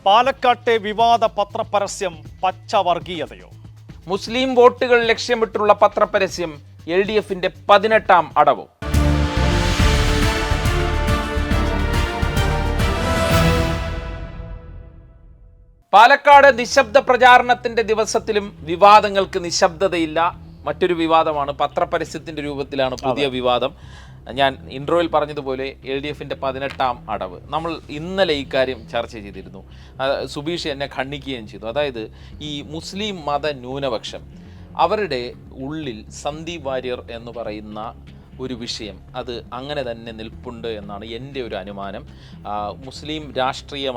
പാലക്കാട്ടെ വിവാദ പത്രപരസ്യം പച്ചവർഗീയതയോ? മുസ്ലിം വോട്ടുകൾ ലക്ഷ്യമിട്ടുള്ള പത്രപരസ്യം LDFന്റെ 18ാം അടവ്. പാലക്കാട് നിശബ്ദ പ്രചാരണത്തിന്റെ ദിവസത്തിലും വിവാദങ്ങൾക്ക് നിശബ്ദതയില്ല. മറ്റൊരു വിവാദമാണ് പത്രപരസ്യത്തിന്റെ രൂപത്തിലാണ് പുതിയ വിവാദം. ഞാൻ ഇൻട്രോയിൽ പറഞ്ഞതുപോലെ LDFന്റെ 18ാം അടവ്. നമ്മൾ ഇന്നലെ ഈ കാര്യം ചർച്ച ചെയ്തിരുന്നു. സുബീഷ് എന്നെ ഖണ്ഡിക്കുകയും ചെയ്തു. അതായത് ഈ മുസ്ലിം മത ന്യൂനപക്ഷം അവരുടെ ഉള്ളിൽ സന്ദീപ് വാര്യർ എന്ന് പറയുന്ന ഒരു വിഷയം അത് അങ്ങനെ തന്നെ നിൽപ്പുണ്ട് എന്നാണ് എൻ്റെ ഒരു അനുമാനം. മുസ്ലിം രാഷ്ട്രീയം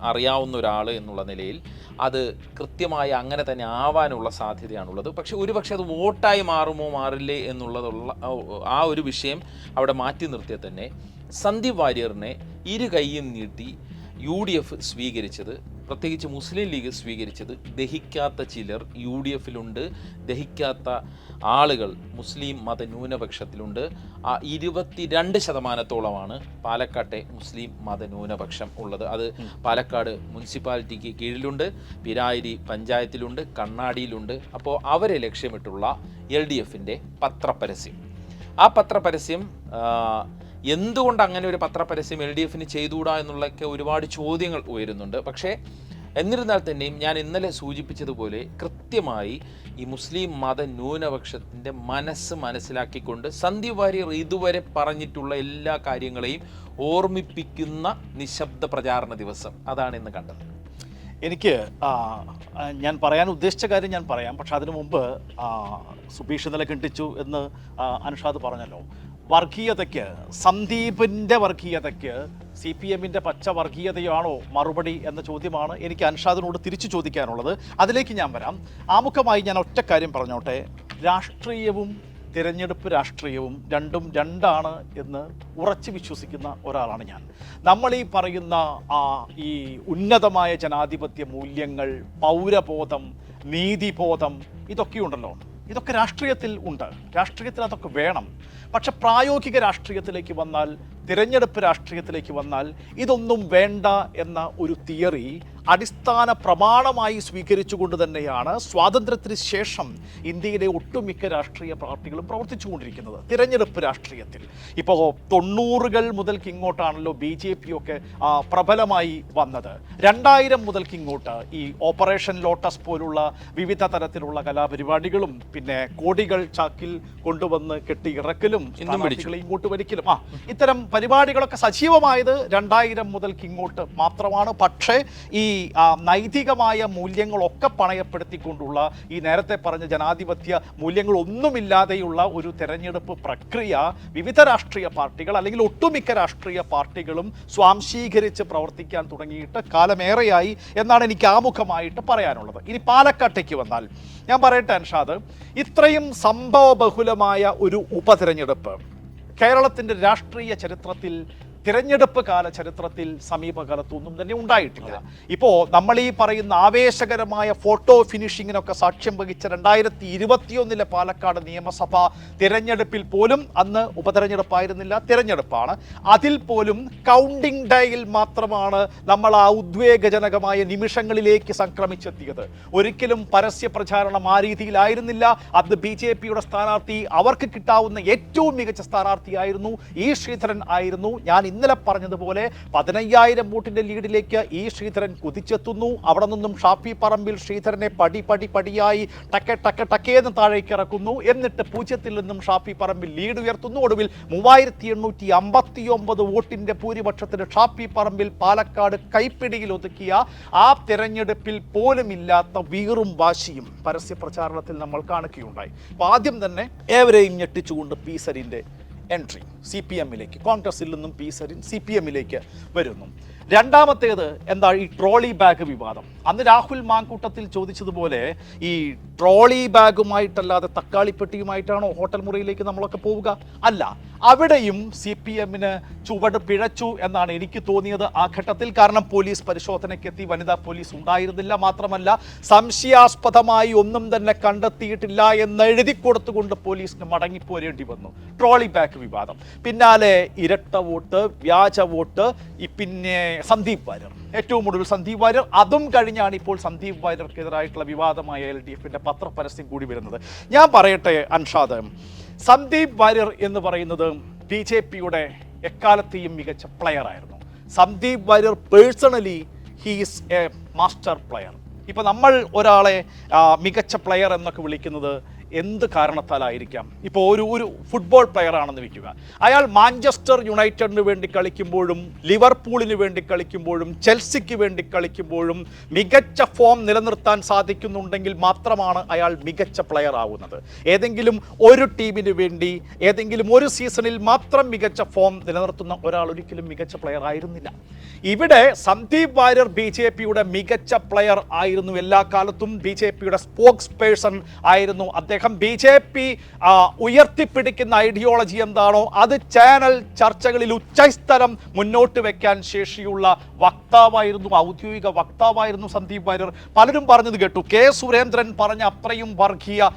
അറിയാവുന്ന ഒരാൾ എന്നുള്ള നിലയിൽ അത് കൃത്യമായി അങ്ങനെ തന്നെ ആവാനുള്ള സാധ്യതയാണുള്ളത്. പക്ഷെ ഒരുപക്ഷെ അത് വോട്ടായി മാറുമോ മാറില്ലേ എന്നുള്ളതുള്ള ആ ഒരു വിഷയം അവിടെ മാറ്റി നിർത്തിയാൽ തന്നെ സന്ദീപ് വാര്യറിനെ ഇരു കൈയും നീട്ടി UDF സ്വീകരിച്ചത്, പ്രത്യേകിച്ച് മുസ്ലിം ലീഗ് സ്വീകരിച്ചത്, ദഹിക്കാത്ത ചിലർ UDFിലുണ്ട്, ദഹിക്കാത്ത ആളുകൾ മുസ്ലിം മത ന്യൂനപക്ഷത്തിലുണ്ട്. 22% പാലക്കാട്ടെ മുസ്ലിം മത ന്യൂനപക്ഷം ഉള്ളത്. അത് പാലക്കാട് മുനിസിപ്പാലിറ്റിക്ക് കീഴിലുണ്ട്, പിരായിരി പഞ്ചായത്തിലുണ്ട്, കണ്ണാടിയിലുണ്ട്. അപ്പോൾ അവരെ ലക്ഷ്യമിട്ടുള്ള LDFന്റെ പത്രപരസ്യം, ആ പത്രപരസ്യം എന്തുകൊണ്ട് അങ്ങനെ ഒരു പത്രപരസ്യം LDFന് ചെയ്തുകൂടാ എന്നുള്ളൊക്കെ ഒരുപാട് ചോദ്യങ്ങൾ ഉയരുന്നുണ്ട്. പക്ഷേ എന്നിരുന്നാൽ തന്നെയും ഞാൻ ഇന്നലെ സൂചിപ്പിച്ചതുപോലെ കൃത്യമായി ഈ മുസ്ലിം മത ന്യൂനപക്ഷത്തിൻ്റെ മനസ്സിലാക്കിക്കൊണ്ട് സന്ദീപ് വാര്യർ ഇതുവരെ പറഞ്ഞിട്ടുള്ള എല്ലാ കാര്യങ്ങളെയും ഓർമ്മിപ്പിക്കുന്ന നിശബ്ദ പ്രചാരണ ദിവസം അതാണ് ഇന്ന് കണ്ടത്. എനിക്ക് ഞാൻ പറയാൻ ഉദ്ദേശിച്ച കാര്യം ഞാൻ പറയാം. പക്ഷെ അതിനു മുമ്പ് സുബീഷ് ഇന്നലെ ഖണ്ഡിച്ചു എന്ന് അൻഷാദ് പറഞ്ഞല്ലോ. വർഗീയതയ്ക്ക്, സന്ദീപിൻ്റെ വർഗീയതയ്ക്ക് CPMന്റെ പച്ച വർഗീയതയാണോ മറുപടി എന്ന ചോദ്യമാണ് എനിക്ക് അൻഷാദിനോട് തിരിച്ചു ചോദിക്കാനുള്ളത്. അതിലേക്ക് ഞാൻ വരാം. ആമുഖമായി ഞാൻ ഒറ്റ കാര്യം പറഞ്ഞോട്ടെ. രാഷ്ട്രീയവും തിരഞ്ഞെടുപ്പ് രാഷ്ട്രീയവും രണ്ടും രണ്ടാണ് എന്ന് ഉറച്ചു വിശ്വസിക്കുന്ന ഒരാളാണ് ഞാൻ. നമ്മൾ ഈ പറയുന്ന ഈ ഉന്നതമായ ജനാധിപത്യ മൂല്യങ്ങൾ, പൗരബോധം, നീതിബോധം, ഇതൊക്കെയുണ്ടല്ലോ, ഇതൊക്കെ രാഷ്ട്രീയത്തിൽ ഉണ്ട്. രാഷ്ട്രീയത്തിൽ അതൊക്കെ വേണം. പക്ഷെ പ്രായോഗിക രാഷ്ട്രീയത്തിലേക്ക് വന്നാൽ, തിരഞ്ഞെടുപ്പ് രാഷ്ട്രീയത്തിലേക്ക് വന്നാൽ ഇതൊന്നും വേണ്ട എന്ന ഒരു തിയറി അടിസ്ഥാന പ്രമാണമായി സ്വീകരിച്ചുകൊണ്ട് തന്നെയാണ് സ്വാതന്ത്ര്യത്തിന് ശേഷം ഇന്ത്യയിലെ ഒട്ടുമിക്ക രാഷ്ട്രീയ പാർട്ടികളും പ്രവർത്തിച്ചുകൊണ്ടിരിക്കുന്നത് തിരഞ്ഞെടുപ്പ് രാഷ്ട്രീയത്തിൽ. ഇപ്പോൾ 90കൾ മുതൽക്ക് ഇങ്ങോട്ടാണല്ലോ BJP ഒക്കെ പ്രബലമായി വന്നത്. 2000 മുതൽക്ക് ഇങ്ങോട്ട് ഈ ഓപ്പറേഷൻ ലോട്ടസ് പോലുള്ള വിവിധ തരത്തിലുള്ള കലാപരിപാടികളും പിന്നെ കോടികൾ ചാക്കിൽ കൊണ്ടുവന്ന് കെട്ടിയിറക്കലും ഇങ്ങോട്ട് വലിക്കലും ഇത്തരം പരിപാടികളൊക്കെ സജീവമായത് 2000 മുതൽക്ക് ഇങ്ങോട്ട് മാത്രമാണ്. പക്ഷേ ഈ നൈതികമായ മൂല്യങ്ങളൊക്കെ പണയപ്പെടുത്തിക്കൊണ്ടുള്ള ഈ നേരത്തെ പറഞ്ഞ ജനാധിപത്യ മൂല്യങ്ങളൊന്നുമില്ലാതെയുള്ള ഒരു തെരഞ്ഞെടുപ്പ് പ്രക്രിയ വിവിധ രാഷ്ട്രീയ പാർട്ടികൾ അല്ലെങ്കിൽ ഒട്ടുമിക്ക രാഷ്ട്രീയ പാർട്ടികളും സ്വാംശീകരിച്ച് പ്രവർത്തിക്കാൻ തുടങ്ങിയിട്ട് കാലമേറെയായി എന്നാണ് എനിക്ക് ആമുഖമായിട്ട് പറയാനുള്ളത്. ഇനി പാലക്കാട്ടേക്ക് വന്നാൽ ഞാൻ പറയട്ടെ അൻഷാദ്, ഇത്രയും സംഭവബഹുലമായ ഒരു ഉപതെരഞ്ഞെടുപ്പ് കേരളത്തിൻ്റെ രാഷ്ട്രീയ ചരിത്രത്തിൽ, തിരഞ്ഞെടുപ്പ് കാല ചരിത്രത്തിൽ സമീപകാലത്തൊന്നും തന്നെ ഉണ്ടായിട്ടില്ല. ഇപ്പോൾ നമ്മൾ ഈ പറയുന്ന ആവേശകരമായ ഫോട്ടോ ഫിനിഷിങ്ങിനൊക്കെ സാക്ഷ്യം വഹിച്ച 2021 പാലക്കാട് നിയമസഭാ തിരഞ്ഞെടുപ്പിൽ പോലും, അന്ന് ഉപതെരഞ്ഞെടുപ്പായിരുന്നില്ല, തിരഞ്ഞെടുപ്പാണ്, അതിൽ പോലും കൗണ്ടിംഗ് ഡേയിൽ മാത്രമാണ് നമ്മൾ ആ ഉദ്വേഗജനകമായ നിമിഷങ്ങളിലേക്ക് സംക്രമിച്ചെത്തിയത്. ഒരിക്കലും പരസ്യ പ്രചാരണം ആ രീതിയിലായിരുന്നില്ല. അന്ന് BJPയുടെ സ്ഥാനാർത്ഥി അവർക്ക് കിട്ടാവുന്ന ഏറ്റവും മികച്ച സ്ഥാനാർത്ഥിയായിരുന്നു E. ശ്രീധരൻ ആയിരുന്നു. ഞാൻ ഇന്നലെ പറഞ്ഞതുപോലെ 15,000 വോട്ടിന്റെ ലീഡിലേക്ക് E. ശ്രീധരൻ കുതിച്ചെത്തുന്നു. അവിടെ നിന്നും ഷാഫി പറമ്പിൽ ശ്രീധരനെ പടിയായി ടക്കേന്ന് താഴേക്ക് ഇറക്കുന്നു. എന്നിട്ട് 0-ൽ നിന്നും ഷാഫി പറമ്പിൽ ലീഡ് ഉയർത്തുന്നു. ഒടുവിൽ 3859 വോട്ടിന്റെ ഭൂരിപക്ഷത്തിന് ഷാഫി പറമ്പിൽ പാലക്കാട് കൈപ്പിടിയിൽ ഒതുക്കിയ ആ തെരഞ്ഞെടുപ്പിൽ പോലും ഇല്ലാത്ത വീറും വാശിയും പരസ്യ പ്രചാരണത്തിൽ നമ്മൾ കാണുകയുണ്ടായി. അപ്പോൾ ആദ്യം തന്നെ ഏവരെയും ഞെട്ടിച്ചുകൊണ്ട് പി സരിൻ്റെ എൻട്രി CPMലേക്ക്, കോൺഗ്രസിൽ നിന്നും പി സരിൻ CPMലേക്ക് വരുന്നു. രണ്ടാമത്തേത് എന്താ, ഈ ട്രോളി ബാഗ് വിവാദം. അന്ന് രാഹുൽ മാങ്കൂട്ടത്തിൽ ചോദിച്ചതുപോലെ ഈ ട്രോളി ബാഗുമായിട്ടല്ലാതെ തക്കാളിപ്പെട്ടിയുമായിട്ടാണോ ഹോട്ടൽ മുറിയിലേക്ക് നമ്മളൊക്കെ പോവുക? അല്ല, അവിടെയും CPMന് ചുവട് പിഴച്ചു എന്നാണ് എനിക്ക് തോന്നിയത് ആ ഘട്ടത്തിൽ. കാരണം പോലീസ് പരിശോധനയ്ക്കെത്തി, വനിതാ പോലീസ് ഉണ്ടായിരുന്നില്ല. മാത്രമല്ല സംശയാസ്പദമായി ഒന്നും തന്നെ കണ്ടെത്തിയിട്ടില്ല എന്ന് എഴുതി കൊടുത്തുകൊണ്ട് പോലീസിന് മടങ്ങിപ്പോരേണ്ടി വന്നു. ട്രോളി ബാഗ് വിവാദം, പിന്നാലെ ഇരട്ട വോട്ട്, വ്യാജ വോട്ട്, പിന്നെ സന്ദീപ് വാര്യർ. ഏറ്റവും ഒടുവിൽ സന്ദീപ് വാര്യർ, അതും കഴിഞ്ഞാണ് ഇപ്പോൾ സന്ദീപ് വാര്യർക്കെതിരായിട്ടുള്ള വിവാദമായ LDFന്റെ പത്രപരസ്യം കൂടി വരുന്നത്. ഞാൻ പറയട്ടെ അൻഷാദ്, സന്ദീപ് വാര്യർ എന്ന് പറയുന്നത് BJPയുടെ എക്കാലത്തെയും മികച്ച പ്ലെയർ ആയിരുന്നു. Sandeep Warrier personally he's A master player. ഇപ്പം നമ്മൾ ഒരാളെ മികച്ച പ്ലെയർ എന്നൊക്കെ വിളിക്കുന്നത് എന്ത് കാരണത്താലായിരിക്കാം? ഇപ്പോൾ ഒരു ഫുട്ബോൾ പ്ലെയർ ആണെന്ന് വയ്ക്കുക, അയാൾ മാഞ്ചസ്റ്റർ യുണൈറ്റഡിന് വേണ്ടി കളിക്കുമ്പോഴും ലിവർപൂളിന് വേണ്ടി കളിക്കുമ്പോഴും ചെൽസിക്ക് വേണ്ടി കളിക്കുമ്പോഴും മികച്ച ഫോം നിലനിർത്താൻ സാധിക്കുന്നുണ്ടെങ്കിൽ മാത്രമാണ് അയാൾ മികച്ച പ്ലെയർ ആവുന്നത്. ഏതെങ്കിലും ഒരു ടീമിന് വേണ്ടി ഏതെങ്കിലും ഒരു സീസണിൽ മാത്രം മികച്ച ഫോം നിലനിർത്തുന്ന ഒരാൾ ഒരിക്കലും മികച്ച പ്ലെയർ ആയിരുന്നില്ല. ഇവിടെ സന്ദീപ് വാര്യർ BJPയുടെ മികച്ച പ്ലെയർ ആയിരുന്നു. എല്ലാ കാലത്തും BJPയുടെ സ്പോക്സ് പേഴ്സൺ ആയിരുന്നു അദ്ദേഹം. BJP ഉയർത്തിപ്പിടിക്കുന്ന ഐഡിയോളജി എന്താണോ അത് ചാനൽ ചർച്ചകളിൽ ഉച്ചസ്ഥലം മുന്നോട്ട് വെക്കാൻ ശേഷിയുള്ള വക്താവായിരുന്നു, ഔദ്യോഗിക വക്താവായിരുന്നു സന്ദീപ് വാര്യർ. പലരും പറഞ്ഞത് കേട്ടു, K. സുരേന്ദ്രൻ പറഞ്ഞ അത്രയും വർഗീയ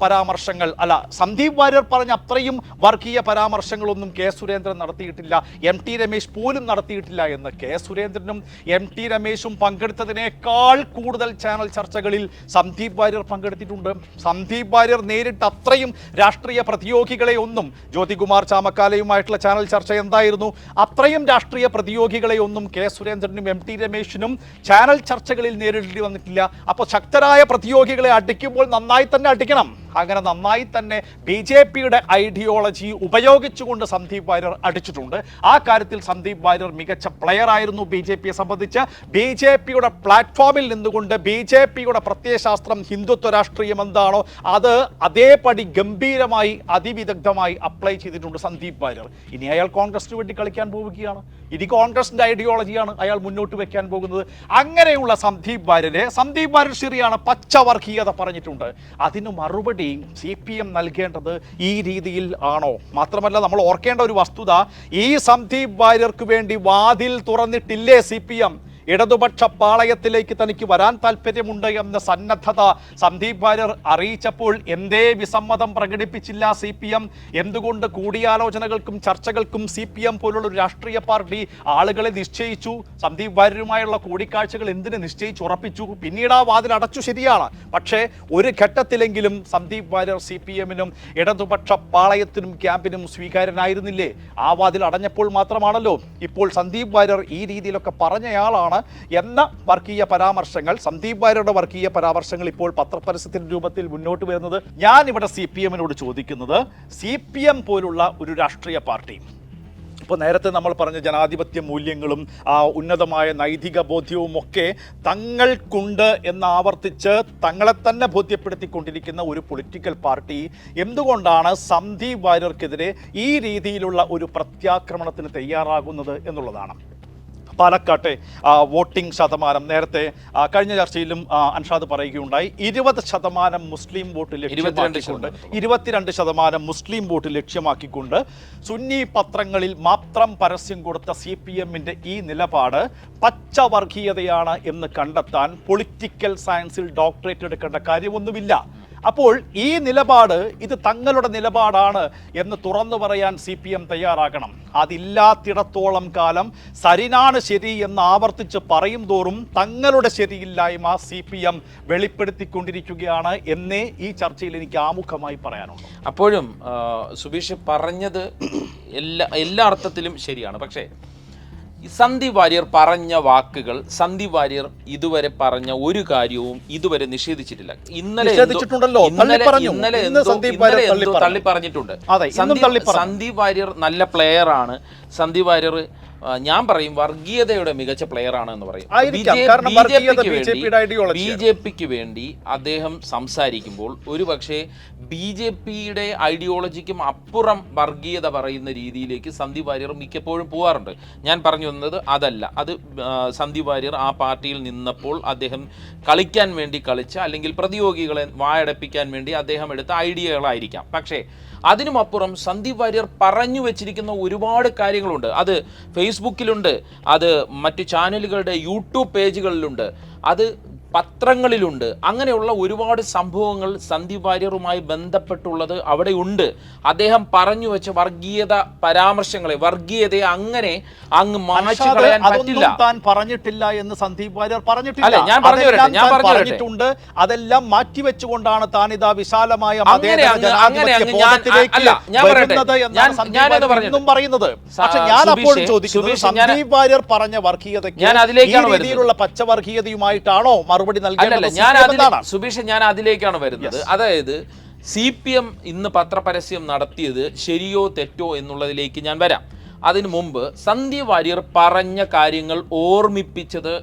പരാമർശങ്ങൾ അല്ല, സന്ദീപ് വാര്യർ പറഞ്ഞ അത്രയും വർഗീയ പരാമർശങ്ങളൊന്നും K. സുരേന്ദ്രൻ നടത്തിയിട്ടില്ല, MT രമേശ് പോലും നടത്തിയിട്ടില്ല എന്ന്. K. സുരേന്ദ്രനും MT രമേശും പങ്കെടുത്തതിനേക്കാൾ കൂടുതൽ ചാനൽ ചർച്ചകളിൽ സന്ദീപ് വാര്യർ പങ്കെടുത്തിട്ടുണ്ട്. സന്ദീപ് വാര്യർ നേരിട്ട് അത്രയും രാഷ്ട്രീയ പ്രതിയോഗികളെ ഒന്നും, ജ്യോതികുമാർ ചാമക്കാലയുമായിട്ടുള്ള ചാനൽ ചർച്ച എന്തായിരുന്നു, അത്രയും രാഷ്ട്രീയ പ്രതിയോഗികളെ ഒന്നും K. സുരേന്ദ്രനും MT രമേശിനും ചാനൽ ചർച്ചകളിൽ നേരിടേണ്ടി വന്നിട്ടില്ല. അപ്പോൾ ശക്തരായ പ്രതിയോഗികളെ അടിക്കുമ്പോൾ നന്നായി തന്നെ അടിക്കണം. അങ്ങനെ നന്നായി തന്നെ BJPയുടെ ഐഡിയോളജി ഉപയോഗിച്ചുകൊണ്ട് സന്ദീപ് വാര്യർ അടിച്ചിട്ടുണ്ട്. ആ കാര്യത്തിൽ സന്ദീപ് വാര്യർ മികച്ച പ്ലെയർ ആയിരുന്നു. BJPയെ സംബന്ധിച്ച് BJPയുടെ പ്ലാറ്റ്ഫോമിൽ നിന്നുകൊണ്ട് BJPയുടെ പ്രത്യയശാസ്ത്രം ഹിന്ദുത്വ രാഷ്ട്രീയം എന്താണോ അത് അതേപടി ഗംഭീരമായി അതിവിദഗ്ധമായി അപ്ലൈ ചെയ്തിട്ടുണ്ട് സന്ദീപ് വാര്യർ. ഇനി അയാൾ കോൺഗ്രസിന് വേണ്ടി കളിക്കാൻ പോവുകയാണ്. ഇനി കോൺഗ്രസിന്റെ ഐഡിയോളജിയാണ് അയാൾ മുന്നോട്ട് വെക്കാൻ പോകുന്നത്. അങ്ങനെയുള്ള സന്ദീപ് വാര്യർ ശരിയാണ്, പച്ചവർഗീയത പറഞ്ഞിട്ടുണ്ട്. അതിന് മറുപടി CPM നൽകേണ്ടത് ഈ രീതിയിൽ ആണോ? മാത്രമല്ല, നമ്മൾ ഓർക്കേണ്ട ഒരു വസ്തുത, ഈ സന്ദീപ് വാര്യർക്ക് വേണ്ടി വാതിൽ തുറന്നിട്ടില്ലേ CPM? ഇടതുപക്ഷ പാളയത്തിലേക്ക് തനിക്ക് വരാൻ താല്പര്യമുണ്ട് എന്ന സന്നദ്ധത സന്ദീപ് വാര്യർ അറിയിച്ചപ്പോൾ എന്തേ വിസമ്മതം പ്രകടിപ്പിച്ചില്ല CPM? എന്തുകൊണ്ട് കൂടിയാലോചനകൾക്കും ചർച്ചകൾക്കും CPM പോലുള്ള ഒരു രാഷ്ട്രീയ പാർട്ടി ആളുകളെ നിശ്ചയിച്ചു? സന്ദീപ് വാര്യരുമായുള്ള കൂടിക്കാഴ്ചകൾ എന്തിന് നിശ്ചയിച്ചുറപ്പിച്ചു? പിന്നീട് ആ വാതിൽ അടച്ചു, ശരിയാണ്. പക്ഷേ ഒരു ഘട്ടത്തിലെങ്കിലും സന്ദീപ് വാര്യർ CPMനും ഇടതുപക്ഷ പാളയത്തിനും ക്യാമ്പിനും സ്വീകാര്യനായിരുന്നില്ലേ? ആ വാതിൽ അടഞ്ഞപ്പോൾ മാത്രമാണല്ലോ ഇപ്പോൾ സന്ദീപ് വാര്യർ ഈ രീതിയിലൊക്കെ പറഞ്ഞയാളാണ് എന്ന വർഗീയ പരാമർശങ്ങൾ, സന്ദീപ് വാര്യരുടെ വർഗീയ പരാമർശങ്ങൾ ഇപ്പോൾ പത്രപരസ്യത്തിന്റെ രൂപത്തിൽ മുന്നോട്ട് വരുന്നത്. ഞാൻ ഇവിടെ CPMനോട് ചോദിക്കുന്നത്, CPM പോലുള്ള ഒരു രാഷ്ട്രീയ പാർട്ടി, ഇപ്പോൾ നേരത്തെ നമ്മൾ പറഞ്ഞ ജനാധിപത്യ മൂല്യങ്ങളും ഉന്നതമായ നൈതിക ബോധ്യവും ഒക്കെ തങ്ങൾക്കുണ്ട് എന്ന് ആവർത്തിച്ച് തങ്ങളെ തന്നെ ബോധ്യപ്പെടുത്തിക്കൊണ്ടിരിക്കുന്ന ഒരു പൊളിറ്റിക്കൽ പാർട്ടി എന്തുകൊണ്ടാണ് സന്ദീപ് വാര്യർക്കെതിരെ ഈ രീതിയിലുള്ള ഒരു പ്രത്യാക്രമണത്തിന് തയ്യാറാകുന്നത് എന്നുള്ളതാണ്. പാലക്കാട്ടെ വോട്ടിംഗ് ശതമാനം നേരത്തെ കഴിഞ്ഞ ചർച്ചയിലും അൻഷാദ് പറയുകയുണ്ടായി, 20% മുസ്ലിം വോട്ട് ലക്ഷ്യമാക്കിക്കൊണ്ട് 22% മുസ്ലിം വോട്ട് ലക്ഷ്യമാക്കിക്കൊണ്ട് സുന്നി പത്രങ്ങളിൽ മാത്രം പരസ്യം കൊടുത്ത CPMന്റെ ഈ നിലപാട് പച്ചവർഗീയതയാണ് എന്ന് കണ്ടെത്താൻ പൊളിറ്റിക്കൽ സയൻസിൽ ഡോക്ടറേറ്റ് എടുക്കേണ്ട കാര്യമൊന്നുമില്ല. അപ്പോൾ ഈ നിലപാട് ഇത് തങ്ങളുടെ നിലപാടാണ് എന്ന് തുറന്നു പറയാൻ CPM തയ്യാറാകണം. അതില്ലാത്തിടത്തോളം കാലം സരിനാണ് ശരി എന്ന് ആവർത്തിച്ച് പറയും തോറും തങ്ങളുടെ ശരിയില്ലായ്മ CPM വെളിപ്പെടുത്തിക്കൊണ്ടിരിക്കുകയാണ് എന്നേ ഈ ചർച്ചയിൽ എനിക്ക് ആമുഖമായി പറയാനുള്ളൂ. അപ്പോഴും സുബീഷ് പറഞ്ഞത് എല്ലാ അർത്ഥത്തിലും ശരിയാണ്. പക്ഷേ സന്ദീപ് വാര്യർ പറഞ്ഞ വാക്കുകൾ, സന്ദീപ് വാര്യർ ഇതുവരെ പറഞ്ഞ ഒരു കാര്യവും ഇതുവരെ നിഷേധിച്ചിട്ടില്ല. ഇന്നലെ തള്ളി പറഞ്ഞിട്ടുണ്ട്. സന്ദീപ് വാര്യർ നല്ല പ്ലെയർ ആണ്. സന്ദീപ് വാര്യർ ഞാൻ പറയും വർഗീയതയുടെ മികച്ച പ്ലെയർ ആണ് എന്ന് പറയും. BJPക്ക് വേണ്ടി അദ്ദേഹം സംസാരിക്കുമ്പോൾ ഒരു പക്ഷേ BJPയുടെ ഐഡിയോളജിക്കും അപ്പുറം വർഗീയത പറയുന്ന രീതിയിലേക്ക് സന്ദീപ് വാര്യർ മിക്കപ്പോഴും പോകാറുണ്ട്. ഞാൻ പറഞ്ഞു വന്നത് അതല്ല, അത് സന്ദീപ് വാര്യർ ആ പാർട്ടിയിൽ നിന്നപ്പോൾ അദ്ദേഹം കളിക്കാൻ വേണ്ടി കളിച്ച അല്ലെങ്കിൽ പ്രതിയോഗികളെ വായടപ്പിക്കാൻ വേണ്ടി അദ്ദേഹം എടുത്ത ഐഡിയകളായിരിക്കാം. പക്ഷേ അതിനുമപ്പുറം സന്ദീപ് വാര്യർ പറഞ്ഞു വെച്ചിരിക്കുന്ന ഒരുപാട് കാര്യങ്ങളുണ്ട്. അത് ഫേസ്ബുക്കിലുണ്ട്, അത് മറ്റു ചാനലുകളുടെ യൂട്യൂബ് പേജുകളിലുണ്ട്, അത് പത്രങ്ങളിലുണ്ട്. അങ്ങനെയുള്ള ഒരുപാട് സംഭവങ്ങൾ സന്ദീപ് വാര്യറുമായി ബന്ധപ്പെട്ടുള്ളത് അവിടെ ഉണ്ട്. അദ്ദേഹം പറഞ്ഞു വെച്ച വർഗീയത പരാമർശങ്ങളെ, വർഗീയതയെ അങ്ങനെ അങ്ങ് മായ്ച്ചു കളയാൻ പറ്റില്ല. താൻ പറഞ്ഞിട്ടില്ല എന്ന് സന്ദീപ് വാര്യർ പറഞ്ഞിട്ടില്ല. അല്ല, ഞാൻ പറഞ്ഞിട്ടുണ്ട്. അതെല്ലാം മാറ്റിവെച്ചുകൊണ്ടാണ് താൻ ഇതാ വിശാലമായ പറയുന്നത്. പക്ഷെ ഞാൻ അപ്പോൾ ചോദിക്കുന്നത്, സന്ദീപ് വാര്യർ പറഞ്ഞ വർഗീയതയ്ക്ക് രീതിയിലുള്ള പച്ചവർഗീയതയുമായിട്ടാണോ മറുപടി നൽകേണ്ടത്? സുബീഷ്, ഞാൻ അതിലേക്കാണ് വരുന്നത്. അതായത് CPM ഇന്ന് പത്രപരസ്യം നടത്തിയത് ശരിയോ തെറ്റോ എന്നുള്ളതിലേക്ക് ഞാൻ വരാം. അതിനു മുമ്പ് സന്ദീപ് വാര്യർ പറഞ്ഞ കാര്യങ്ങൾ ഓർമ്മിപ്പിച്ചത്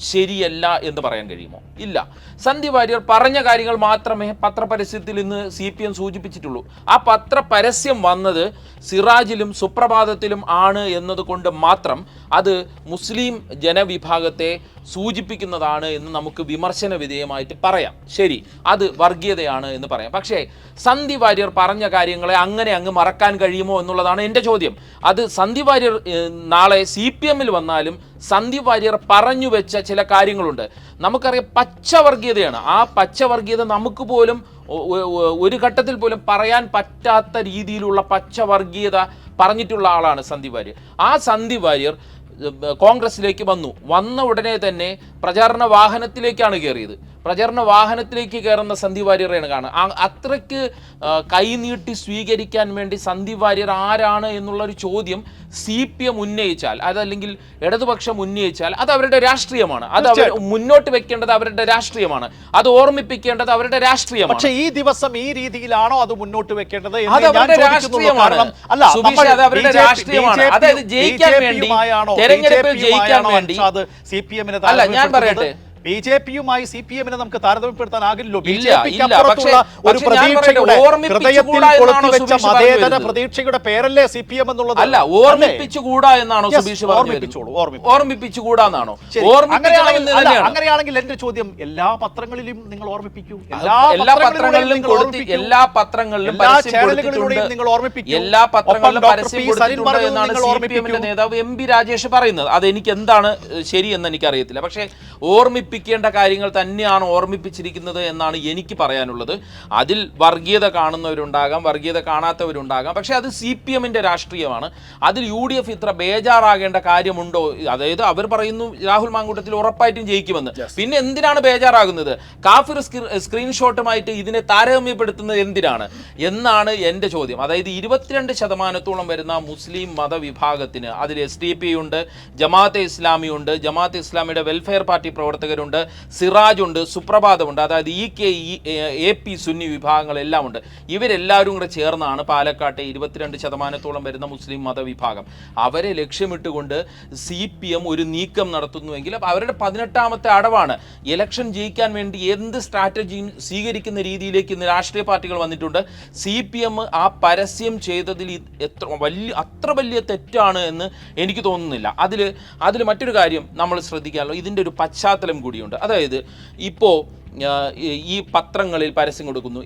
ശരിയല്ല എന്ന് പറയാൻ കഴിയുമോ? ഇല്ല. സന്ദീപ് വാര്യർ പറഞ്ഞ കാര്യങ്ങൾ മാത്രമേ പത്രപരസ്യത്തിൽ ഇന്ന് CPM സൂചിപ്പിച്ചിട്ടുള്ളൂ. ആ പത്രപരസ്യം വന്നത് സിറാജിലും സുപ്രഭാതത്തിലും ആണ് എന്നതുകൊണ്ട് മാത്രം അത് മുസ്ലിം ജനവിഭാഗത്തെ സൂചിപ്പിക്കുന്നതാണ് എന്ന് നമുക്ക് വിമർശന വിധേയമായിട്ട് പറയാം. ശരി, അത് വർഗീയതയാണ് എന്ന് പറയാം. പക്ഷേ സന്ദീപ് വാര്യർ പറഞ്ഞ കാര്യങ്ങളെ അങ്ങനെ അങ്ങ് മറക്കാൻ കഴിയുമോ എന്നുള്ളതാണ് എൻ്റെ ചോദ്യം. അത് സന്ദീപ് വാര്യർ നാളെ CPMൽ വന്നാലും സന്ദീപ് വാര്യർ പറഞ്ഞു വെച്ച ചില കാര്യങ്ങളുണ്ട്. നമുക്കറിയാം പച്ചവർഗീയതയാണ്. ആ പച്ചവർഗീയത നമുക്ക് പോലും ഒരു ഘട്ടത്തിൽ പോലും പറയാൻ പറ്റാത്ത രീതിയിലുള്ള പച്ചവർഗീയത പറഞ്ഞിട്ടുള്ള ആളാണ് സന്ദീപ് വാര്യർ. ആ സന്ദീപ് വാര്യർ കോൺഗ്രസിലേക്ക് വന്ന ഉടനെ തന്നെ പ്രചാരണ വാഹനത്തിലേക്കാണ് കയറിയത്. പ്രചാരണ വാഹനത്തിലേക്ക് കയറുന്ന സന്ദീപ് വാര്യരെയാണ് കാണുക. അത്രയ്ക്ക് കൈനീട്ടി സ്വീകരിക്കാൻ വേണ്ടി സന്ദീപ് വാര്യർ ആരാണ് എന്നുള്ളൊരു ചോദ്യം CPM ഉന്നയിച്ചാൽ, അതല്ലെങ്കിൽ ഇടതുപക്ഷം ഉന്നയിച്ചാൽ, അത് അവരുടെ രാഷ്ട്രീയമാണ്. അത് അവർ മുന്നോട്ട് വെക്കേണ്ടത് അവരുടെ രാഷ്ട്രീയമാണ്. അത് ഓർമ്മിപ്പിക്കേണ്ടത് അവരുടെ രാഷ്ട്രീയമാണ്. പക്ഷേ ഈ ദിവസം ഈ രീതിയിലാണോ അത് മുന്നോട്ട് വെക്കേണ്ടത്? അത് അവരുടെ രാഷ്ട്രീയമാണ്. സുബീഷ്, അത് അവരുടെ രാഷ്ട്രീയമാണ്. അതായത് ജയിക്കാൻ വേണ്ടി, തെരഞ്ഞെടുപ്പിൽ ജയിക്കാൻ വേണ്ടി. അല്ല, ഞാൻ പറയട്ടെ, BJPയുമായി CPMനെ നമുക്ക് താരതമ്യപ്പെടുത്താനാകില്ലല്ലോ. ഒരു മതേതര പ്രതീക്ഷയുടെ പേരല്ലേ CPM എന്നുള്ളത്. അല്ല, ഓർമ്മിപ്പിച്ചുകൂടാ എന്നാണോ സുബീഷ് പറഞ്ഞത്? ഓർമ്മിപ്പിച്ചുകൂടാന്നാണോ? അങ്ങനെയാണെങ്കിൽ എന്റെ ചോദ്യം, എല്ലാ പത്രങ്ങളിലും നിങ്ങൾ ഓർമ്മിപ്പിക്കൂ. എല്ലാ പത്രങ്ങളിലും എല്ലാ പത്രങ്ങളിലും നിങ്ങൾ ഓർമ്മിപ്പിക്കൂ. എല്ലാ പത്രങ്ങളിലും പരസ്യം കൊടുത്തിട്ടുണ്ട് എന്നാണ് CPMന്റെ നേതാവ് MP രാജേഷ് പറയുന്നത്. അതെനിക്ക് എന്താണ് ശരിയെന്ന് എനിക്കറിയത്തില്ല. പക്ഷേ ഓർമ്മിപ്പിക്കേണ്ട കാര്യങ്ങൾ തന്നെയാണ് ഓർമ്മിപ്പിച്ചിരിക്കുന്നത് എന്നാണ് എനിക്ക് പറയാനുള്ളത്. അതിൽ വർഗീയത കാണുന്നവരുണ്ടാകാം, വർഗീയത കാണാത്തവരുണ്ടാകാം. പക്ഷേ അത് CPMന്റെ രാഷ്ട്രീയമാണ്. അതിൽ UDF ഇത്ര ബേജാറാകേണ്ട കാര്യമുണ്ടോ? അതായത് അവർ പറയുന്നു രാഹുൽ മാങ്കൂട്ടത്തിൽ ഉറപ്പായിട്ടും ജയിക്കുമെന്ന്. പിന്നെ എന്തിനാണ് ബേജാറാകുന്നത്? കാഫിർ സ്ക്രീൻഷോട്ടുമായിട്ട് ഇതിനെ താരതമ്യപ്പെടുത്തുന്നത് എന്തിനാണ് എന്നാണ് എൻ്റെ ചോദ്യം. അതായത് 22% വരുന്ന മുസ്ലിം മതവിഭാഗത്തിന്, അതിൽ SDP ഉണ്ട്, ജമാഅത്തെ ഇസ്ലാമി ഉണ്ട്, ജമാഅത്തെ ഇസ്ലാമിയുടെ വെൽഫെയർ പാർട്ടി പ്രവർത്തകരുണ്ട്, സിറാജ് ഉണ്ട്, സുപ്രഭാതമുണ്ട്, അതായത് AK സുന്നി വിഭാഗങ്ങളെല്ലാം ഉണ്ട്. ഇവരെല്ലാവരും കൂടെ ചേർന്നാണ് പാലക്കാട്ടെ 22% വരുന്ന മുസ്ലിം മതവിഭാഗം. അവരെ ലക്ഷ്യമിട്ടുകൊണ്ട് CPM ഒരു നീക്കം നടത്തുന്നുവെങ്കിൽ അവരുടെ 18ാമത്തെ അടവാണ്. ഇലക്ഷൻ ജയിക്കാൻ വേണ്ടി എന്ത് സ്ട്രാറ്റജിയും സ്വീകരിക്കുന്ന രീതിയിലേക്ക് ഇന്ന് രാഷ്ട്രീയ പാർട്ടികൾ വന്നിട്ടുണ്ട്. CPM ആ പരസ്യം ചെയ്തതിൽ അത്ര വലിയ തെറ്റാണ് എന്ന് എനിക്ക് തോന്നുന്നില്ല. അതിൽ മറ്റൊരു കാര്യം നമ്മൾ ശ്രദ്ധിക്കാനുള്ളത്, ഇതിൻ്റെ ഒരു പശ്ചാത്തലം കൂടിയുണ്ട്. അതായത് ഇപ്പോൾ ഈ പത്രങ്ങളിൽ പരസ്യം കൊടുക്കുന്നു,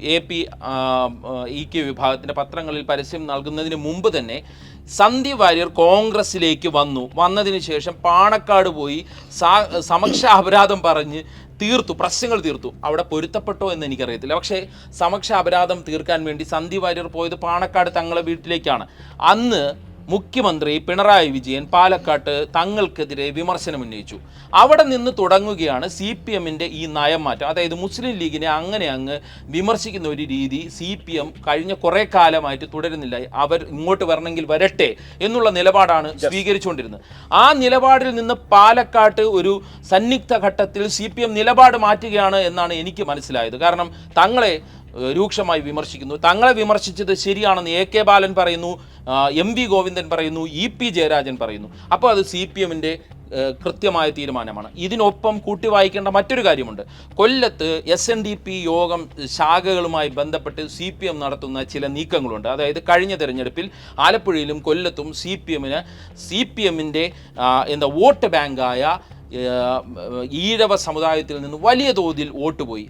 EK വിഭാഗത്തിൻ്റെ പത്രങ്ങളിൽ പരസ്യം നൽകുന്നതിന് മുമ്പ് തന്നെ സന്ദീപ് വാര്യർ കോൺഗ്രസിലേക്ക് വന്നതിന് ശേഷം പാണക്കാട് പോയി സമക്ഷ അപരാധം പറഞ്ഞ് പ്രശ്നങ്ങൾ തീർത്തു. അവിടെ പൊരുത്തപ്പെട്ടോ എന്ന് എനിക്കറിയത്തില്ല. പക്ഷേ സമക്ഷ അപരാധം തീർക്കാൻ വേണ്ടി സന്ദീപ് വാര്യർ പോയത് പാണക്കാട് തങ്ങളെ വീട്ടിലേക്കാണ്. അന്ന് മുഖ്യമന്ത്രി പിണറായി വിജയൻ പാലക്കാട്ട് തങ്ങൾക്കെതിരെ വിമർശനം ഉന്നയിച്ചു. അവിടെ നിന്ന് തുടങ്ങുകയാണ് CPMന്റെ ഈ നയം മാറ്റം. അതായത് മുസ്ലിം ലീഗിനെ അങ്ങ് വിമർശിക്കുന്ന ഒരു രീതി CPM കഴിഞ്ഞ കുറേ കാലമായിട്ട് തുടരുന്നില്ല. അവർ ഇങ്ങോട്ട് വരണമെങ്കിൽ വരട്ടെ എന്നുള്ള നിലപാടാണ് സ്വീകരിച്ചുകൊണ്ടിരുന്നത്. ആ നിലപാടിൽ നിന്ന് പാലക്കാട്ട് ഒരു സന്നിഗ്ധ ഘട്ടത്തിൽ CPM നിലപാട് മാറ്റുകയാണ് എന്നാണ് എനിക്ക് മനസ്സിലായത്. കാരണം തങ്ങളെ രൂക്ഷമായി വിമർശിക്കുന്നു. തങ്ങളെ വിമർശിച്ചത് ശരിയാണെന്ന് AK ബാലൻ പറയുന്നു, MV ഗോവിന്ദൻ പറയുന്നു, EP ജയരാജൻ പറയുന്നു. അപ്പോൾ അത് CPMന്റെ കൃത്യമായ തീരുമാനമാണ്. ഇതിനൊപ്പം കൂട്ടി വായിക്കേണ്ട മറ്റൊരു കാര്യമുണ്ട്. കൊല്ലത്ത് SNDP യോഗം ശാഖകളുമായി ബന്ധപ്പെട്ട് CPM നടത്തുന്ന ചില നീക്കങ്ങളുണ്ട്. അതായത് കഴിഞ്ഞ തെരഞ്ഞെടുപ്പിൽ ആലപ്പുഴയിലും കൊല്ലത്തും CPMന്റെ വോട്ട് ബാങ്കായ ഈഴവ സമുദായത്തിൽ നിന്ന് വലിയ തോതിൽ വോട്ട് പോയി.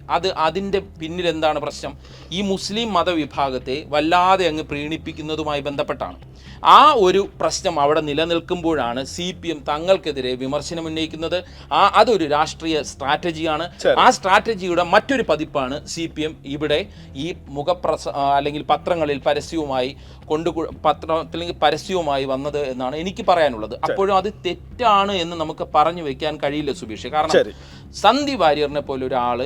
അതിൻ്റെ പിന്നിൽ എന്താണ് പ്രശ്നം? ഈ മുസ്ലിം മതവിഭാഗത്തെ വല്ലാതെ അങ്ങ് പ്രീണിപ്പിക്കുന്നതുമായി ബന്ധപ്പെട്ടാണ്. ആ ഒരു പ്രശ്നം അവിടെ നിലനിൽക്കുമ്പോഴാണ് CPM തങ്ങൾക്കെതിരെ വിമർശനം ഉന്നയിക്കുന്നത്. അതൊരു രാഷ്ട്രീയ സ്ട്രാറ്റജിയാണ്. ആ സ്ട്രാറ്റജിയുടെ മറ്റൊരു പതിപ്പാണ് CPM ഇവിടെ ഈ അല്ലെങ്കിൽ പത്രങ്ങളിൽ പരസ്യവുമായി പത്രത്തിൽ പരസ്യവുമായി വന്നത് എന്നാണ് എനിക്ക് പറയാനുള്ളത്. അപ്പോഴും അത് തെറ്റാണ് എന്ന് നമുക്ക് പറഞ്ഞു വെക്കാൻ കഴിയില്ല സുബീഷ്. കാരണം സന്ദീപ് വാര്യറിനെ പോലെ ഒരാൾ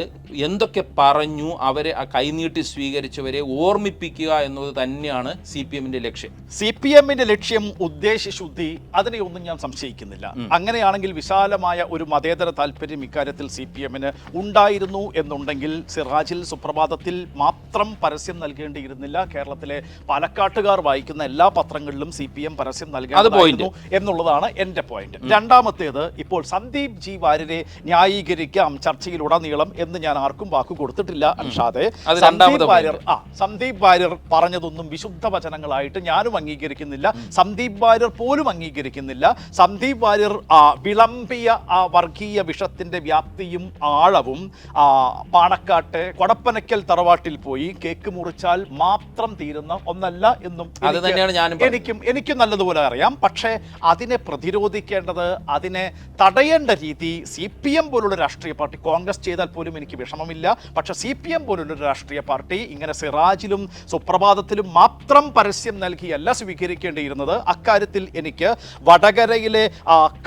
എന്തൊക്കെ പറഞ്ഞു അവരെ കൈനീട്ടി സ്വീകരിച്ചവരെ ഓർമ്മിപ്പിക്കുക എന്നത് തന്നെയാണ് CPM-ന്റെ ലക്ഷ്യം. CPM-ന്റെ ലക്ഷ്യം ഉദ്ദേശശുദ്ധി, അതിനെയൊന്നും ഞാൻ സംശയിക്കുന്നില്ല. അങ്ങനെയാണെങ്കിൽ വിശാലമായ ഒരു മതേതര താല്പര്യം ഇക്കാര്യത്തിൽ CPM-ന് ഉണ്ടായിരുന്നു എന്നുണ്ടെങ്കിൽ സിറാജിൽ സുപ്രഭാതത്തിൽ മാത്രം പരസ്യം നൽകേണ്ടിയിരുന്നില്ല. കേരളത്തിലെ പാലക്കാട്ടുകാർ വായിക്കുന്ന എല്ലാ പത്രങ്ങളിലും CPM പരസ്യം നൽകേണ്ടതായിരുന്നു എന്നുള്ളതാണ് എൻ്റെ പോയിന്റ്. രണ്ടാമത്തേത്, ഇപ്പോൾ സന്ദീപ് ജി വാര്യരെ ന്യായീകരിക്കാം ചർച്ചയിലുടനീളം എന്ന് ഞാൻ ആർക്കും വാക്കു കൊടുത്തിട്ടില്ല അൻഷാദെ. സന്ദീപ് വാര്യർ പറഞ്ഞതൊന്നും വിശുദ്ധ വചനങ്ങളായിട്ട് ഞാനും അംഗീകരിക്കുന്നില്ല, സന്ദീപ് വാര്യർ പോലും അംഗീകരിക്കുന്നില്ല. സന്ദീപ് വാര്യർ വിളമ്പിയ ആ വർഗീയ വിഷത്തിന്റെ വ്യാപ്തിയും ആഴവും പാണക്കാട്ടെ കൊടപ്പനക്കൽ തറവാട്ടിൽ പോയി കേക്ക് മുറിച്ചാൽ മാത്രം തീരുന്ന ഒന്നല്ല എന്നും എനിക്കും നല്ലതുപോലെ അറിയാം. പക്ഷേ അതിനെ പ്രതിരോധിക്കേണ്ടത്, അതിനെ തടയേണ്ട രീതി CPM പോലുള്ള രാഷ്ട്രീയ പാർട്ടി, കോൺഗ്രസ് ചെയ്താൽ പോലും എനിക്ക് വിഷമമില്ല, പക്ഷെ CPM പോലുള്ളൊരു രാഷ്ട്രീയ പാർട്ടി ഇങ്ങനെ സിറാജിലും സുപ്രഭാതത്തിലും മാത്രം പരസ്യം നൽകിയല്ല സ്വീകരിക്കേണ്ടിയിരുന്നത്. അക്കാര്യത്തിൽ എനിക്ക് വടകരയിലെ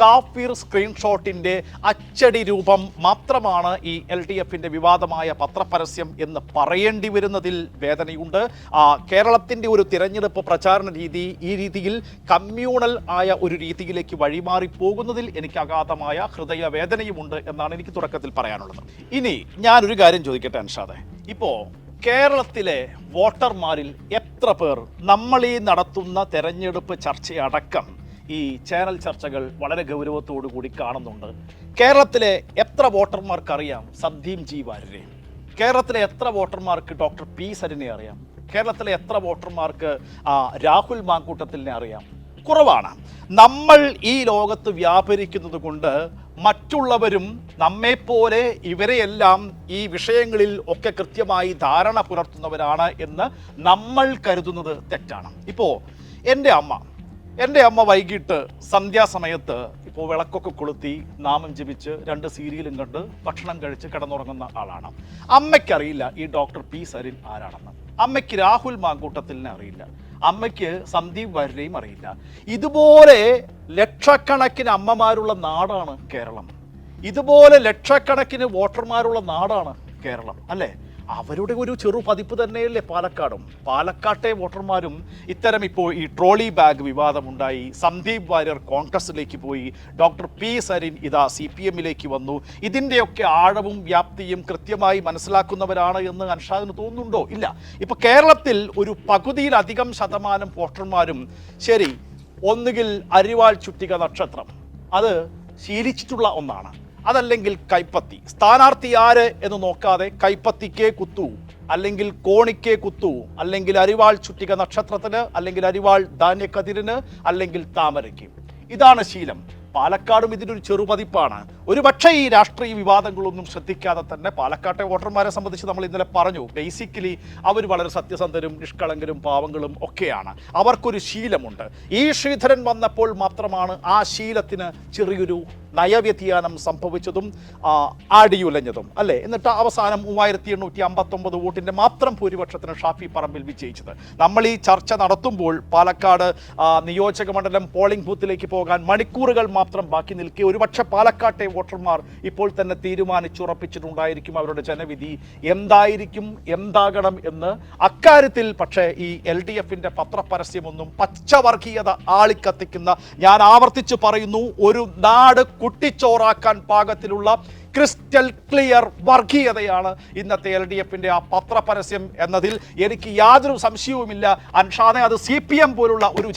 കാഫിർ സ്ക്രീൻഷോട്ടിൻ്റെ അച്ചടി രൂപം മാത്രമാണ് ഈ LDF-ന്റെ വിവാദമായ പത്രപരസ്യം എന്ന് പറയേണ്ടി വരുന്നതിൽ വേദനയുണ്ട്. കേരളത്തിൻ്റെ ഒരു തിരഞ്ഞെടുപ്പ് പ്രചാരണ രീതി ഈ രീതിയിൽ കമ്മ്യൂണൽ ആയ ഒരു രീതിയിലേക്ക് വഴിമാറി പോകുന്നതിൽ എനിക്ക് അഗാധമായ ഹൃദയവേദനയുമുണ്ട് എന്നാണ് എനിക്ക് തുടക്കത്തിൽ പറയാനുള്ളത്. ഇനി ഞാനൊരു കാര്യം ചോദിക്കട്ടെ അൻഷാദെ, ഇപ്പോൾ കേരളത്തിലെ വോട്ടർമാരിൽ എത്ര പേർ നമ്മൾ ഈ നടത്തുന്ന തെരഞ്ഞെടുപ്പ് ചർച്ചയടക്കം ഈ ചാനൽ ചർച്ചകൾ വളരെ ഗൗരവത്തോടു കൂടി കാണുന്നുണ്ട്? കേരളത്തിലെ എത്ര വോട്ടർമാർക്കറിയാം സന്ദീപ് ജി വാര്യരെ? കേരളത്തിലെ എത്ര വോട്ടർമാർക്ക് ഡോക്ടർ P സരിനെ അറിയാം? കേരളത്തിലെ എത്ര വോട്ടർമാർക്ക് രാഹുൽ മാങ്കൂട്ടത്തിലിനെ അറിയാം? കുറവാണ്. നമ്മൾ ഈ ലോകത്ത് വ്യാപരിക്കുന്നത് കൊണ്ട് മറ്റുള്ളവരും നമ്മെപ്പോലെ ഇവരെയെല്ലാം ഈ വിഷയങ്ങളിൽ ഒക്കെ കൃത്യമായി ധാരണ പുലർത്തുന്നവരാണ് എന്ന് നമ്മൾ കരുതുന്നത് തെറ്റാണ്. ഇപ്പോൾ എൻ്റെ അമ്മ വൈകിട്ട് സന്ധ്യാസമയത്ത് ഇപ്പോൾ വിളക്കൊക്കെ കൊളുത്തി നാമം ജപിച്ച് 2 സീരിയലും കണ്ട് ഭക്ഷണം കഴിച്ച് കിടന്നുറങ്ങുന്ന ആളാണ്. അമ്മയ്ക്കറിയില്ല ഈ ഡോക്ടർ P സരിൻ ആരാണെന്ന്. അമ്മയ്ക്ക് രാഹുൽ മാങ്കൂട്ടത്തിലിനെ അറിയില്ല. അമ്മയ്ക്ക് സന്ദീപ് വാര്യരെയും അറിയില്ല. ഇതുപോലെ ലക്ഷക്കണക്കിന് അമ്മമാരുള്ള നാടാണ് കേരളം. ഇതുപോലെ ലക്ഷക്കണക്കിന് വോട്ടർമാരുള്ള നാടാണ് കേരളം, അല്ലേ? അവരുടെ ഒരു ചെറു പതിപ്പ് തന്നെയല്ലേ പാലക്കാടും. പാലക്കാട്ടെ വോട്ടർമാരും ഇത്തരം ഇപ്പോൾ ഈ ട്രോളി ബാഗ് വിവാദമുണ്ടായി, സന്ദീപ് വാര്യർ കോൺഗ്രസിലേക്ക് പോയി, ഡോക്ടർ P സരിൻ ഇതാ CPM-ലേക്ക് വന്നു, ഇതിൻ്റെയൊക്കെ ആഴവും വ്യാപ്തിയും കൃത്യമായി മനസ്സിലാക്കുന്നവരാണ് എന്ന് അൻഷാദിന് തോന്നുന്നുണ്ടോ? ഇല്ല. ഇപ്പോൾ കേരളത്തിൽ ഒരു പകുതിയിലധികം ശതമാനം വോട്ടർമാരും ശരി, ഒന്നുകിൽ അരിവാൾ ചുറ്റിക നക്ഷത്രം, അത് ശീലിച്ചിട്ടുള്ള ഒന്നാണ്, അതല്ലെങ്കിൽ കൈപ്പത്തി. സ്ഥാനാർത്ഥി ആര് എന്ന് നോക്കാതെ കൈപ്പത്തിക്കേ കുത്തു, അല്ലെങ്കിൽ കോണിക്കേ കുത്തു, അല്ലെങ്കിൽ അരിവാൾ ചുറ്റിക നക്ഷത്രത്തിന്, അല്ലെങ്കിൽ അരിവാൾ ധാന്യക്കതിരിന്, അല്ലെങ്കിൽ താമരയ്ക്ക്. ഇതാണ് ശീലം. പാലക്കാടും ഇതിനൊരു ചെറുപതിപ്പാണ്. ഒരു പക്ഷേ ഈ രാഷ്ട്രീയ വിവാദങ്ങളൊന്നും ശ്രദ്ധിക്കാതെ തന്നെ പാലക്കാട്ടെ വോട്ടർമാരെ സംബന്ധിച്ച് നമ്മൾ ഇന്നലെ പറഞ്ഞു, ബേസിക്കലി അവർ വളരെ സത്യസന്ധരും നിഷ്കളങ്കരും പാവങ്ങളും ഒക്കെയാണ്. അവർക്കൊരു ശീലമുണ്ട്. ഈ ശ്രീധരൻ വന്നപ്പോൾ മാത്രമാണ് ആ ശീലത്തിന് ചെറിയൊരു നയവ്യതിയാനം സംഭവിച്ചതും ആടിയുലഞ്ഞതും, അല്ലേ? എന്നിട്ട് അവസാനം 3859 വോട്ടിൻ്റെ മാത്രം ഭൂരിപക്ഷത്തിന് ഷാഫി പറമ്പിൽ വിജയിച്ചത്. നമ്മൾ ഈ ചർച്ച നടത്തുമ്പോൾ പാലക്കാട് നിയോജക മണ്ഡലം പോളിംഗ് ബൂത്തിലേക്ക് പോകാൻ മണിക്കൂറുകൾ മാത്രം ബാക്കി നിൽക്കെ ഒരുപക്ഷെ പാലക്കാട്ടെ വോട്ടർമാർ ഇപ്പോൾ തന്നെ തീരുമാനിച്ചുറപ്പിച്ചിട്ടുണ്ടായിരിക്കും അവരുടെ ജനവിധി എന്തായിരിക്കും, എന്താകണം എന്ന്. അക്കാര്യത്തിൽ പക്ഷേ ഈ LDF-ന്റെ പത്രപരസ്യമൊന്നും പച്ചവർഗീയത ആളിക്കത്തിക്കുന്ന, ഞാൻ ആവർത്തിച്ച് പറയുന്നു, ഒരു നാട് കുട്ടിച്ചോറാക്കാൻ പാകത്തിലുള്ള ക്രിസ്റ്റൽ ക്ലിയർ വർഗീയതയാണ് ഇന്നത്തെ LDF-ന്റെ ആ പത്രപരസ്യം എന്നതിൽ എനിക്ക് യാതൊരു സംശയവുമില്ല. അൻഷാദെ, അത് CPM പോലുള്ള ഒരു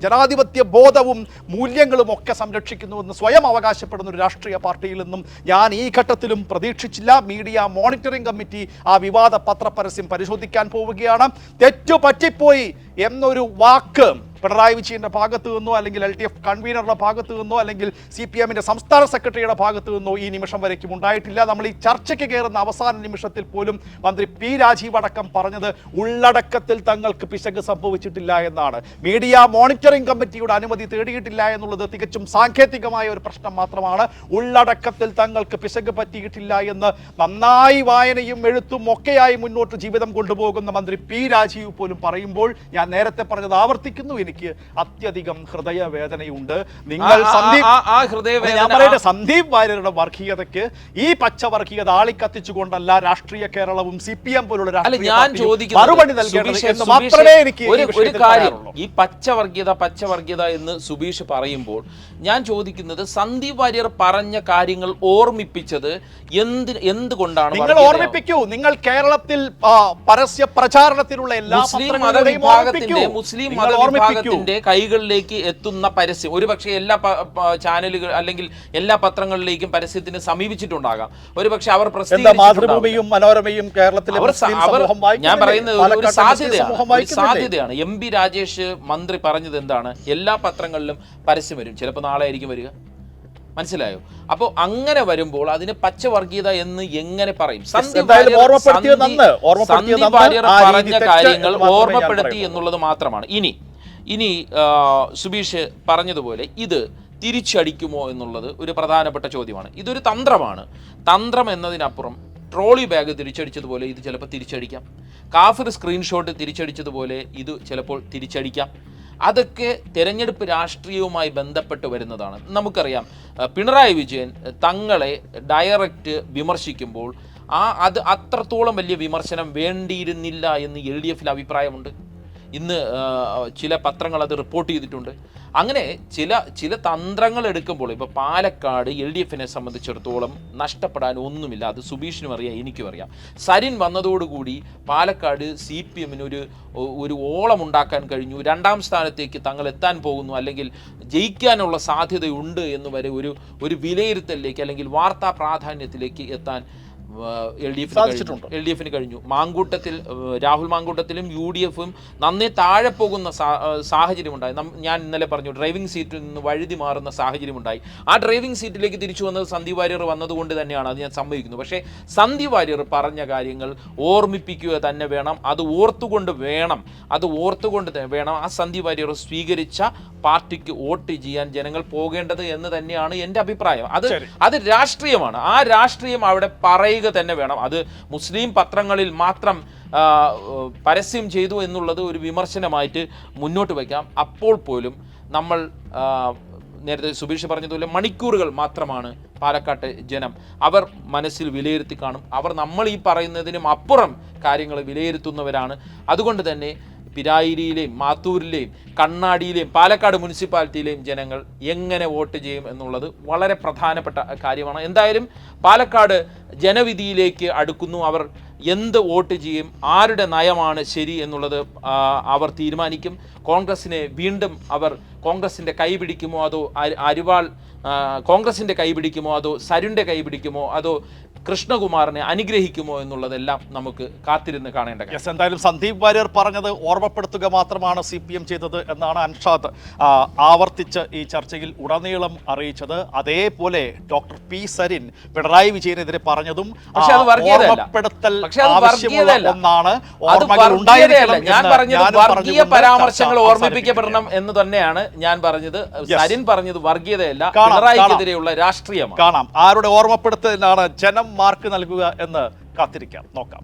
ജനാധിപത്യ ബോധവും മൂല്യങ്ങളും ഒക്കെ സംരക്ഷിക്കുന്നുവെന്ന് സ്വയം അവകാശപ്പെടുന്ന ഒരു രാഷ്ട്രീയ പാർട്ടിയിൽ നിന്നും ഞാൻ ഈ ഘട്ടത്തിലും പ്രതീക്ഷിച്ചില്ല. മീഡിയ മോണിറ്ററിംഗ് കമ്മിറ്റി ആ വിവാദ പത്രപരസ്യം പരിശോധിക്കാൻ പോവുകയാണ്. തെറ്റുപറ്റിപ്പോയി എന്നൊരു വാക്ക് പിണറായി വിജയന്റെ ഭാഗത്തു നിന്നോ അല്ലെങ്കിൽ LDF കൺവീനറുടെ ഭാഗത്തു നിന്നോ അല്ലെങ്കിൽ CPM-ന്റെ സംസ്ഥാന സെക്രട്ടറിയുടെ ഭാഗത്തു നിന്നോ ഈ നിമിഷം വരയ്ക്കും ഉണ്ടായിട്ടില്ല. നമ്മൾ ഈ ചർച്ചയ്ക്ക് കയറുന്ന അവസാന നിമിഷത്തിൽ പോലും മന്ത്രി P. രാജീവ് അടക്കം പറഞ്ഞത് ഉള്ളടക്കത്തിൽ തങ്ങൾക്ക് പിശക് സംഭവിച്ചിട്ടില്ല എന്നാണ്. മീഡിയ മോണിറ്ററിംഗ് കമ്മിറ്റിയുടെ അനുമതി തേടിയിട്ടില്ല എന്നുള്ളത് തികച്ചും സാങ്കേതികമായ ഒരു പ്രശ്നം മാത്രമാണ്. ഉള്ളടക്കത്തിൽ തങ്ങൾക്ക് പിശക് പറ്റിയിട്ടില്ല എന്ന് നന്നായി വായനയും എഴുത്തും ഒക്കെയായി മുന്നോട്ട് ജീവിതം കൊണ്ടുപോകുന്ന മന്ത്രി P. രാജീവ് പോലും പറയുമ്പോൾ ഞാൻ നേരത്തെ പറഞ്ഞത് ആവർത്തിക്കുന്നു, എനിക്ക് അത്യധികം ഹൃദയവേദനയുണ്ട്. നിങ്ങൾ സന്ദീപ് വാര്യരുടെ വർഗീയതയ്ക്ക് ഈ പച്ചവർഗീയത ആളിക്കത്തിച്ചുകൊണ്ടല്ല രാഷ്ട്രീയ കേരളവും CPM പോലുള്ള മറുപടി നൽകേണ്ടത് എന്ന് മാത്രമേ എനിക്ക് ഒരു കാര്യം. ഈ പച്ചവർഗീയത എന്ന് സുബീഷ് പറയുമ്പോൾ ഞാൻ ചോദിക്കുന്നത്, സന്ദീപ് വാര്യർ പറഞ്ഞ കാര്യങ്ങൾ ഓർമ്മിപ്പിച്ചത് എന്തുകൊണ്ടാണ്? നിങ്ങൾ ഓർമ്മിപ്പിക്കൂ. നിങ്ങൾ കേരളത്തിൽ പരസ്യ പ്രചാരണത്തിലുള്ള എല്ലാ മുസ്ലിം മതവിഭാഗത്തിന്റെ കൈകളിലേക്ക് എത്തുന്ന പരസ്യം ഒരുപക്ഷെ എല്ലാ ചാനലുകൾ അല്ലെങ്കിൽ എല്ലാ പത്രങ്ങളിലേക്കും പരസ്യത്തിന് സമീപിച്ചിട്ടുണ്ടാകാം. ഒരുപക്ഷെ അവർ മാതൃഭൂമിയും മനോരമയും കേരളത്തിലെ ഞാൻ പറയുന്നത് ഒരു സാധ്യതയാണ്. MP രാജേഷ് മന്ത്രി പറഞ്ഞത് എന്താണ്? എല്ലാ പത്രങ്ങളിലും പരസ്യം വരും, ചിലപ്പോൾ നാളെ ആയിരിക്കും വരിക. മനസ്സിലായോ? അപ്പോൾ അങ്ങനെ വരുമ്പോൾ അതിന് പച്ചവർഗീയത എന്ന് എങ്ങനെ പറയും? സന്ദീപ് വാര്യർ പറഞ്ഞ കാര്യങ്ങൾ ഓർമ്മപ്പെടുത്തി എന്നുള്ളത് മാത്രമാണ്. ഇനി സുബീഷ് പറഞ്ഞതുപോലെ ഇത് തിരിച്ചടിക്കുമോ എന്നുള്ളത് ഒരു പ്രധാനപ്പെട്ട ചോദ്യമാണ്. ഇതൊരു തന്ത്രമാണ്. തന്ത്രം എന്നതിനപ്പുറം ട്രോളി ബാഗ് തിരിച്ചടിച്ചതുപോലെ ഇത് ചിലപ്പോൾ തിരിച്ചടിക്കാം. കാഫിർ സ്ക്രീൻഷോട്ട് തിരിച്ചടിച്ചതുപോലെ ഇത് ചിലപ്പോൾ തിരിച്ചടിക്കാം. അതൊക്കെ തെരഞ്ഞെടുപ്പ് രാഷ്ട്രീയവുമായി ബന്ധപ്പെട്ട് വരുന്നതാണ്. നമുക്കറിയാം, പിണറായി വിജയൻ തങ്ങളെ ഡയറക്റ്റ് വിമർശിക്കുമ്പോൾ അത് അത്രത്തോളം വലിയ വിമർശനം വേണ്ടിയിരുന്നില്ല എന്ന് LDF-ൽ അഭിപ്രായമുണ്ട്. ഇന്ന് ചില പത്രങ്ങൾ അത് റിപ്പോർട്ട് ചെയ്തിട്ടുണ്ട്. അങ്ങനെ ചില തന്ത്രങ്ങൾ എടുക്കുമ്പോൾ ഇപ്പോൾ പാലക്കാട് LDF-നെ സംബന്ധിച്ചിടത്തോളം നഷ്ടപ്പെടാൻ ഒന്നുമില്ല. അത് സുബീഷിനും അറിയാം, എനിക്കും അറിയാം. സരിൻ വന്നതോടുകൂടി പാലക്കാട് CPM-ന് ഒരു ഓളം ഉണ്ടാക്കാൻ കഴിഞ്ഞു. 2ാം സ്ഥാനത്തേക്ക് തങ്ങൾ എത്താൻ പോകുന്നു, അല്ലെങ്കിൽ ജയിക്കാനുള്ള സാധ്യതയുണ്ട് എന്ന് വരെ ഒരു വിലയിരുത്തലിലേക്ക് അല്ലെങ്കിൽ വാർത്താ പ്രാധാന്യത്തിലേക്ക് എത്താൻ LDF-ന് കഴിഞ്ഞു. രാഹുൽ മാങ്കൂട്ടത്തിലും UDF-ഉം നന്നേ താഴെ പോകുന്ന സാഹചര്യമുണ്ടായി. ഞാൻ ഇന്നലെ പറഞ്ഞു, ഡ്രൈവിംഗ് സീറ്റിൽ നിന്ന് വഴുതി മാറുന്ന സാഹചര്യമുണ്ടായി. ആ ഡ്രൈവിംഗ് സീറ്റിലേക്ക് തിരിച്ചു വന്നത് സന്ദീപ് വാര്യർ വന്നതുകൊണ്ട് തന്നെയാണ്. അത് ഞാൻ സമ്മതിക്കുന്നു. പക്ഷേ സന്ദീപ് വാര്യർ പറഞ്ഞ കാര്യങ്ങൾ ഓർമ്മിപ്പിക്കുക തന്നെ വേണം. അത് ഓർത്തുകൊണ്ട് വേണം ആ സന്ദീപ് വാര്യർ സ്വീകരിച്ച പാർട്ടിക്ക് വോട്ട് ചെയ്യാൻ ജനങ്ങൾ പോകേണ്ടത് എന്ന് തന്നെയാണ് എൻ്റെ അഭിപ്രായം. അത് രാഷ്ട്രീയമാണ്. ആ രാഷ്ട്രീയം അവിടെ പറയുക തന്നെ വേണം. അത് മുസ്ലിം പത്രങ്ങളിൽ മാത്രം പരസ്യം ചെയ്തു എന്നുള്ളത് ഒരു വിമർശനമായിട്ട് മുന്നോട്ട് വയ്ക്കാം. അപ്പോൾ പോലും നമ്മൾ നേരത്തെ സുബീഷ് പറഞ്ഞതുപോലെ മണിക്കൂറുകൾ മാത്രമാണ് പാലക്കാട്ടെ ജനം. അവർ മനസ്സിൽ വിലയിരുത്തി കാണും. അവർ നമ്മൾ ഈ പറയുന്നതിനും അപ്പുറം കാര്യങ്ങൾ വിലയിരുത്തുന്നവരാണ്. അതുകൊണ്ട് തന്നെ പിരായിരിയിലെയും മാത്തൂരിലെയും കണ്ണാടിയിലെയും പാലക്കാട് മുനിസിപ്പാലിറ്റിയിലെയും ജനങ്ങൾ എങ്ങനെ വോട്ട് ചെയ്യും എന്നുള്ളത് വളരെ പ്രധാനപ്പെട്ട കാര്യമാണ്. എന്തായാലും പാലക്കാട് ജനവിധിയിലേക്ക് അടുക്കുന്നു. അവർ എന്ത് വോട്ട് ചെയ്യും, ആരുടെ നയമാണ് ശരി എന്നുള്ളത് അവർ തീരുമാനിക്കും. കോൺഗ്രസിനെ വീണ്ടും അവർ കോൺഗ്രസിൻ്റെ കൈ പിടിക്കുമോ, അതോ കോൺഗ്രസിൻ്റെ കൈ പിടിക്കുമോ, അതോ സരുണിൻ്റെ കൈ പിടിക്കുമോ, അതോ കൃഷ്ണകുമാറിനെ അനുഗ്രഹിക്കുമോ എന്നുള്ളതെല്ലാം നമുക്ക് കാത്തിരുന്ന് കാണേണ്ട കാര്യം. എന്തായാലും സന്ദീപ് വാര്യർ പറഞ്ഞത് ഓർമ്മപ്പെടുത്തുക മാത്രമാണ് CPM ചെയ്തത് എന്നാണ് അൻഷാദ് ആവർത്തിച്ച് ഈ ചർച്ചയിൽ ഉടനീളം അറിയിച്ചത്. അതേപോലെ ഡോക്ടർ P. സരിൻ പിണറായി വിജയനെതിരെ പറഞ്ഞതും ഓർമ്മപ്പെടുത്തൽ ആവശ്യമുള്ള ഒന്നാണ്. വർഗീയ പരാമർശങ്ങൾ ഓർമ്മിപ്പിക്കപ്പെടണം എന്ന് തന്നെയാണ് ഞാൻ പറഞ്ഞത്. സരിൻ പറഞ്ഞത് വർഗീയതയല്ല, പിണറായിക്കെതിരെയുള്ള രാഷ്ട്രീയമാണ്. കാണാം ആരുടെ ഓർമ്മപ്പെടുത്തലിനാണ് ജനം മാർക്ക് നൽകുക എന്ന് കാത്തിരിക്കാം, നോക്കാം.